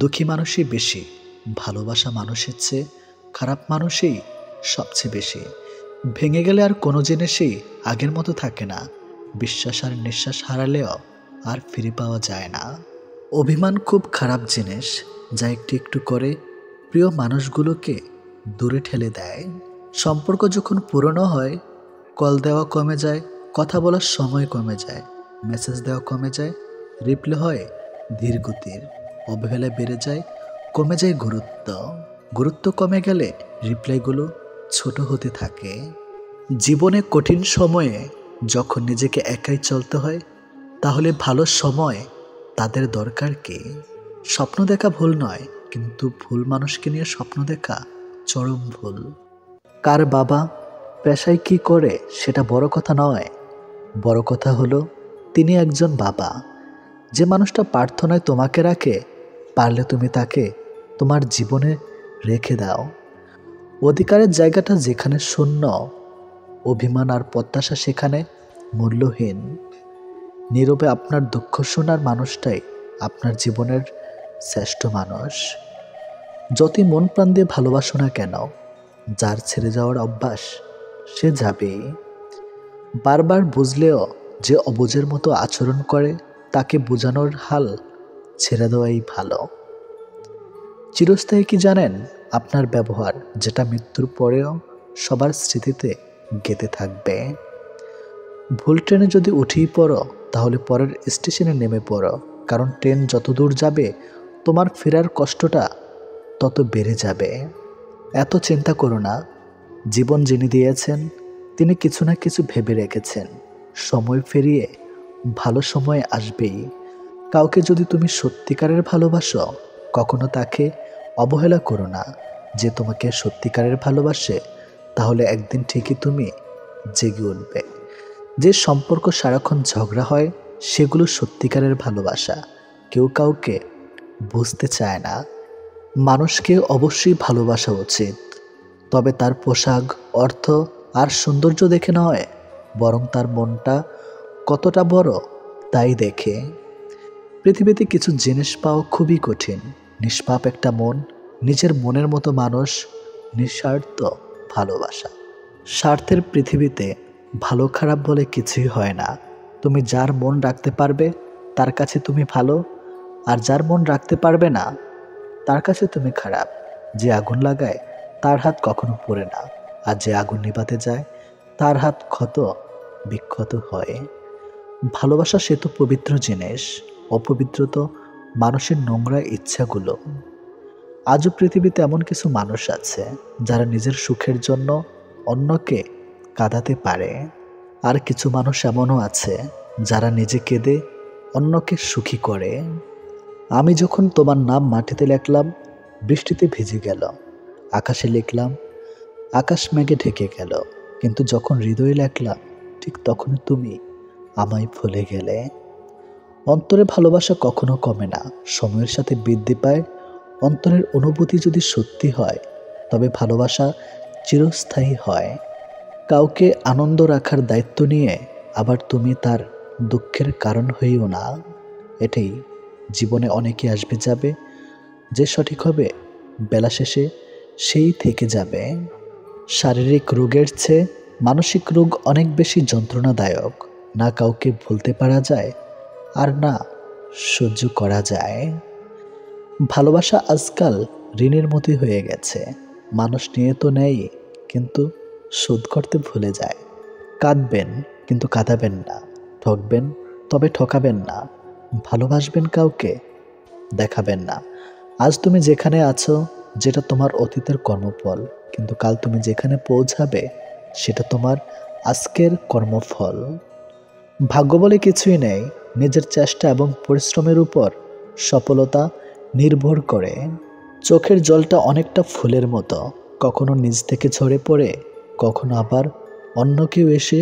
দুঃখী মানুষই বেশি, ভালোবাসা মানুষের চেয়ে খারাপ মানুষই সবচেয়ে বেশি। ভেঙে গেলে আর কোনো জিনিসই আগের মতো থাকে না। বিশ্বাস আর নিঃশ্বাস হারালেও আর ফিরে পাওয়া যায় না। অভিমান খুব খারাপ জিনিস, যা একটু একটু করে প্রিয় মানুষগুলোকে দূরে ঠেলে দেয়। সম্পর্ক যখন পুরনো হয়, কল দেওয়া কমে যায়, কথা বলার সময় কমে যায়, মেসেজ দেওয়া কমে যায়, রিপ্লাই হয় ধীর গতির, অবহেলা বেড়ে যায়, কমে যায় গুরুত্ব কমে গেলে রিপ্লাইগুলো ছোট হতে থাকে। জীবনে কঠিন সময়ে যখন নিজেকে একাই চলতে হয়, তাহলে ভালো সময় তাদের দরকার কি? স্বপ্ন দেখা ভুল নয়, কিন্তু ভুল মানুষকে নিয়ে স্বপ্ন দেখা চরম ভুল। কার বাবা পেশায় কি করে সেটা বড় কথা নয়, বড় কথা হলো তিনি একজন বাবা। যে মানুষটা প্রার্থনায় তোমাকে রাখে, পারলে তুমি তাকে তোমার জীবনে রেখে দাও। অধিকারের জায়গাটা যেখানে শূন্য, অভিমান আর প্রত্যাশা সেখানে মূল্যহীন। নীরবে আপনার দুঃখ শোনার মানুষটাই আপনার জীবনের শ্রেষ্ঠ মানুষ। যতই মন প্রাণ দিয়ে ভালোবাসো না কেন, যার ছেড়ে যাওয়ার অভ্যাস সে যাবেই। বারবার বুঝলেও যে অবুঝের মতো আচরণ করে, তাকে বোঝানোর হাল ছেড়ে দেওয়াই ভালো। চিরস্থায়ী কি জানেন? আপনার ব্যবহার, যেটা মৃত্যুর পরেও সবার স্মৃতিতে গেঁথে থাকবে। ভুল ট্রেনে যদি উঠেই পড়ো, তাহলে পরের স্টেশনে নেমে পড়ো, কারণ ট্রেন যত দূর যাবে তোমার ফেরার কষ্টটা তত বেড়ে যাবে। এত চিন্তা করো না। জীবন যিনি দিয়েছেন তিনি কিছু না কিছু ভেবে রেখেছেন। সময় ফিরিয়ে ভালো সময় আসবেই। কাউকে যদি তুমি সত্যিকারের ভালোবাসো, কখনো তাকে অবহেলা করো না। যে তোমাকে সত্যিকারের ভালোবাসে, তাহলে একদিন ঠিকই তুমি জেগে উঠবে। যে সম্পর্ক সারাক্ষণ ঝগড়া হয়, সেগুলো সত্যিকারের ভালোবাসা। কেউ কাউকে বুঝতে চায় না। মানুষকে অবশ্যই ভালোবাসা উচিত, তবে তার পোশাক, অর্থ আর সৌন্দর্য দেখে নয়, বরং তার মনটা কতটা বড় তাই দেখে। পৃথিবীতে কিছু জিনিস পাওয়া খুবই কঠিন। নিষ্পাপ একটা মন, নিজের মনের মতো মানুষ, নিঃস্বার্থ ভালোবাসা। স্বার্থের পৃথিবীতে ভালো খারাপ বলে কিছুই হয় না। তুমি যার মন রাখতে পারবে তার কাছে তুমি ভালো, আর যার মন রাখতে পারবে না তার কাছে তুমি খারাপ। যে আগুন লাগায় তার হাত কখনো পড়ে না, আর যে আগুন নিভাতে যায় তার হাত ক্ষত বিক্ষত হয়। ভালোবাসা সে তো পবিত্র জিনিস, অপবিত্র তো মানুষের নোংরা ইচ্ছাগুলো। আজও পৃথিবীতে এমন কিছু মানুষ আছে যারা নিজের সুখের জন্য অন্যকে কাঁদাতে পারে, আর কিছু মানুষ এমনও আছে যারা নিজে কেঁদে অন্যকে সুখী করে। আমি যখন তোমার নাম মাটিতে লিখলাম, বৃষ্টিতে ভিজে গেল। আকাশে লিখলাম, আকাশ মেঘে ঢেকে গেল। কিন্তু যখন হৃদয়ে লিখলাম, ঠিক তখনই তুমি আমায় ভুলে গেলে। অন্তরে ভালোবাসা কখনো কমে না, সময়ের সাথে বৃদ্ধি পায়। অন্তরের অনুভূতি যদি সত্যি হয়, তবে ভালোবাসা চিরস্থায়ী হয়। কাউকে আনন্দ রাখার দায়িত্ব নিয়ে আবার তুমি তার দুঃখের কারণ হইও না। এটাই জীবনে অনেকে আসবে যাবে, যে সঠিক হবে বেলা শেষে সেই থেকে যাবে। শারীরিক রোগের চেয়ে মানসিক রোগ অনেক বেশি যন্ত্রণাদায়ক। না কাউকে ভুলতে পারা যায়, আর না সহ্য করা যায়। ভালোবাসা আজকাল ঋণের মতোই হয়ে গেছে। মানুষ নিয়ে তো নেয়, কিন্তু শোধ করতে ভুলে যায়। কাঁদবেন কিন্তু কাঁদাবেন না, ঠকবেন তবে ঠকাবেন না, ভালোবাসবেন কাউকে দেখাবেন না। আজ তুমি যেখানে আছো যেটা তোমার অতীতের কর্মফল, কিন্তু কাল তুমি যেখানে পৌঁছাবে সেটা তোমার আজকের কর্মফল। ভাগ্য বলে কিছুই নেই, নিজের চেষ্টা এবং পরিশ্রমের উপর সফলতা নির্ভর করে। চোখের জলটা অনেকটা ফুলের মতো, কখনো নিজ থেকে ঝরে পড়ে, কখনো আবার অন্য কেউ এসে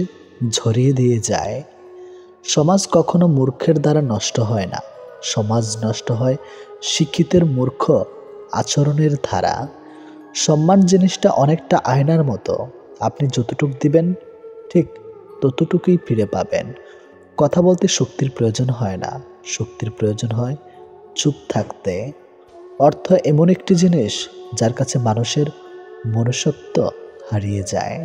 ঝরিয়ে দিয়ে যায়। সমাজ কখনো মূর্খের দ্বারা নষ্ট হয় না, সমাজ নষ্ট হয় শিক্ষিতের মূর্খ আচরণের ধারা। সম্মান জিনিসটা অনেকটা আয়নার মতো, আপনি যতটুক দিবেন ঠিক ততটুকুই ফিরে পাবেন। কথা বলতে শক্তির প্রয়োজন হয় না, শক্তির প্রয়োজন হয় চুপ থাকতে। অর্থ এমন একটি জিনিস যার কাছে মানুষের মনুষ্যত্ব হারিয়ে যায়।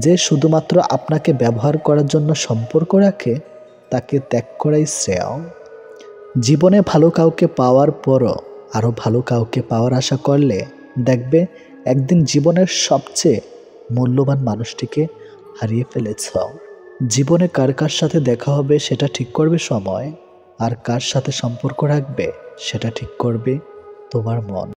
যে শুধুমাত্র আপনাকে ব্যবহার করার জন্য সম্পর্ক রাখে, তাকে ত্যাগ করাই শ্রেয়। জীবনে ভালো কাউকে পাওয়ার পরও আরও ভালো কাউকে পাওয়ার আশা করলে দেখবে একদিন জীবনের সবচেয়ে মূল্যবান মানুষটিকে হারিয়ে ফেলেছ। জীবনে কার কার সাথে দেখা হবে সেটা ঠিক করবে সময়, আর কার সাথে সম্পর্ক রাখবে সেটা ঠিক করবে তোমার মন।